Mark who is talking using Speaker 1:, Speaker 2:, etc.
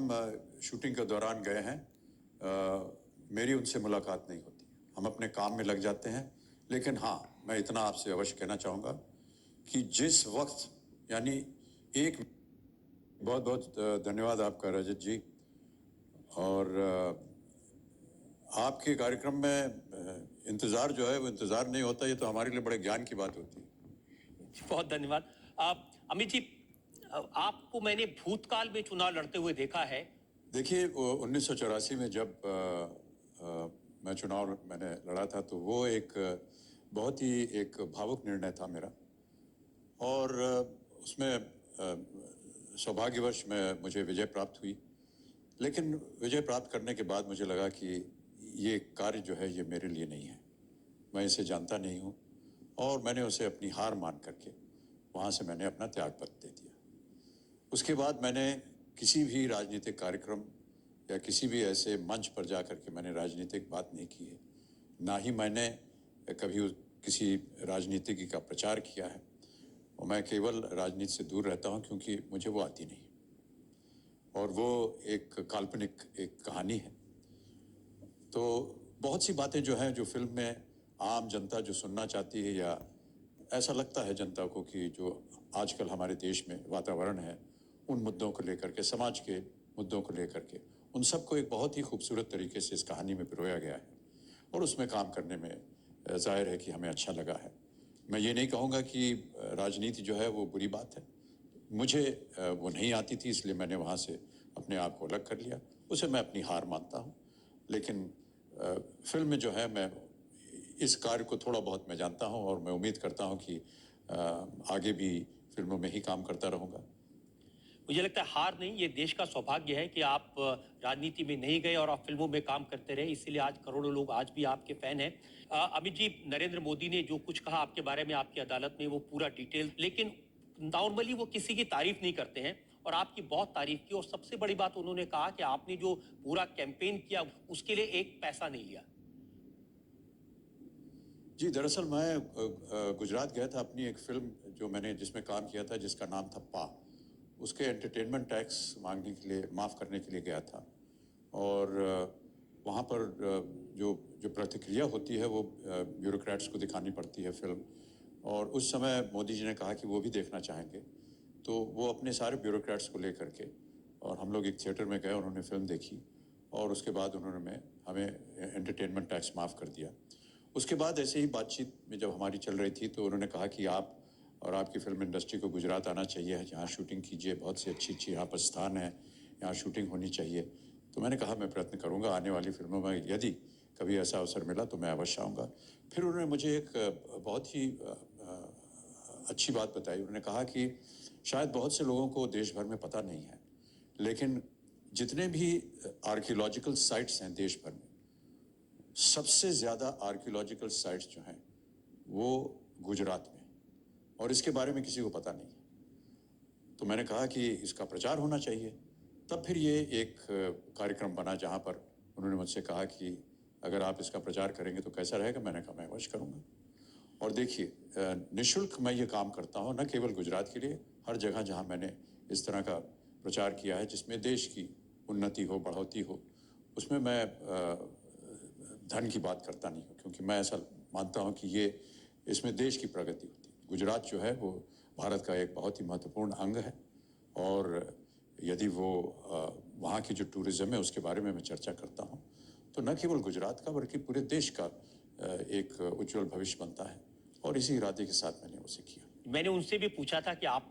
Speaker 1: हम शूटिंग के दौरान गए हैं, मेरी उनसे मुलाकात नहीं होती। हम अपने काम में लग जाते हैं। लेकिन हाँ, मैं इतना आपसे अवश्य कहना चाहूँगा कि जिस वक्त यानी एक बहुत बहुत धन्यवाद आपका रजत जी। और आपके कार्यक्रम में इंतज़ार जो है वो इंतज़ार नहीं होता, ये तो हमारे लिए बड़े ज्ञान की बात होती है।
Speaker 2: बहुत धन्यवाद। अमित जी, आपको मैंने भूतकाल में चुनाव लड़ते हुए देखा है।
Speaker 1: देखिए, 1984 में जब मैं चुनाव मैंने लड़ा था तो वो एक बहुत ही एक भावुक निर्णय था मेरा। और उसमें सौभाग्यवश मुझे विजय प्राप्त हुई। लेकिन विजय प्राप्त करने के बाद मुझे लगा कि ये कार्य जो है ये मेरे लिए नहीं है, मैं इसे जानता नहीं हूँ। और मैंने उसे अपनी हार मान करके वहाँ से मैंने अपना त्यागपत्र दे दिया। उसके बाद मैंने किसी भी राजनीतिक कार्यक्रम या किसी भी ऐसे मंच पर जा कर के मैंने राजनीतिक बात नहीं की है। ना ही मैंने कभी किसी राजनीतिज्ञ का प्रचार किया है। और मैं केवल राजनीति से दूर रहता हूँ क्योंकि मुझे वो आती नहीं, और वो एक काल्पनिक एक कहानी है। तो बहुत सी बातें जो हैं, जो फिल्म में आम जनता जो सुनना चाहती है, या ऐसा लगता है जनता को कि जो आजकल हमारे देश में वातावरण है, उन मुद्दों को लेकर के, समाज के मुद्दों को लेकर के, उन सबको एक बहुत ही खूबसूरत तरीके से इस कहानी में पिरोया गया है। और उसमें काम करने में जाहिर है कि हमें अच्छा लगा है। मैं ये नहीं कहूँगा कि राजनीति जो है वो बुरी बात है। मुझे वो नहीं आती थी, इसलिए मैंने वहाँ से अपने आप को अलग कर लिया। उसे मैं अपनी हार मानता हूँ। लेकिन फिल्म में जो है, मैं इस कार्य को थोड़ा बहुत मैं जानता हूँ, और मैं उम्मीद करता हूँ कि आगे भी फिल्मों में ही काम करता रहूँगा।
Speaker 2: मुझे लगता है हार नहीं, ये देश का सौभाग्य है कि आप राजनीति में नहीं गए और आप फिल्मों में काम करते रहे। इसीलिए आज करोड़ों लोग आज भी आपके फैन हैं। अमित जी, नरेंद्र मोदी ने जो कुछ कहा आपके बारे में आपकी अदालत में, वो पूरा डिटेल, लेकिन नॉर्मली वो किसी की तारीफ नहीं करते हैं, और आपकी बहुत तारीफ की। और सबसे बड़ी बात उन्होंने कहा कि आपने जो पूरा कैंपेन किया उसके लिए एक पैसा नहीं लिया।
Speaker 1: जी, दरअसल मैं गुजरात गया था अपनी एक फिल्म जो मैंने जिसमें काम किया था, जिसका नाम था पा। उसके एंटरटेनमेंट टैक्स मांगने के लिए, माफ़ करने के लिए गया था। और वहाँ पर जो जो प्रतिक्रिया होती है वो ब्यूरोक्रेट्स को दिखानी पड़ती है फिल्म। और उस समय मोदी जी ने कहा कि वो भी देखना चाहेंगे। तो वो अपने सारे ब्यूरोक्रेट्स को लेकर के, और हम लोग एक थिएटर में गए, उन्होंने फिल्म देखी, और उसके बाद उन्होंने हमें एंटरटेनमेंट टैक्स माफ़ कर दिया। उसके बाद ऐसे ही बातचीत में जब हमारी चल रही थी, तो उन्होंने कहा कि आप और आपकी फिल्म इंडस्ट्री को गुजरात आना चाहिए, यहाँ शूटिंग कीजिए, बहुत सी अच्छी अच्छी यहाँ पर स्थान है, यहाँ शूटिंग होनी चाहिए। तो मैंने कहा मैं प्रयत्न करूँगा, आने वाली फिल्मों में यदि कभी ऐसा अवसर मिला तो मैं अवश्य आऊँगा। फिर उन्होंने मुझे एक बहुत ही अच्छी बात बताई। उन्होंने कहा कि शायद बहुत से लोगों को देश भर में पता नहीं है, लेकिन जितने भी आर्कियोलॉजिकल साइट्स हैं देश भर में, सबसे ज़्यादा आर्कियोलॉजिकल साइट्स जो हैं वो गुजरात में, और इसके बारे में किसी को पता नहीं है। तो मैंने कहा कि इसका प्रचार होना चाहिए। तब फिर ये एक कार्यक्रम बना जहाँ पर उन्होंने मुझसे कहा कि अगर आप इसका प्रचार करेंगे तो कैसा रहेगा। मैंने कहा मैं अवश्य करूँगा। और देखिए, निःशुल्क मैं ये काम करता हूँ, न केवल गुजरात के लिए, हर जगह जहाँ मैंने इस तरह का प्रचार किया है जिसमें देश की उन्नति हो, बढ़ोतरी हो, उसमें मैं धन की बात करता नहीं हूँ, क्योंकि मैं ऐसा मानता हूँ कि ये इसमें देश की प्रगति होती है। गुजरात जो है वो भारत का एक बहुत ही महत्वपूर्ण अंग है, और यदि वो वहाँ की जो टूरिज़्म है उसके बारे में मैं चर्चा करता हूँ, तो न केवल गुजरात का बल्कि पूरे देश का एक उज्जवल भविष्य बनता है। और इसी इरादे के साथ मैंने उसे किया।
Speaker 2: मैंने उनसे भी पूछा था कि आप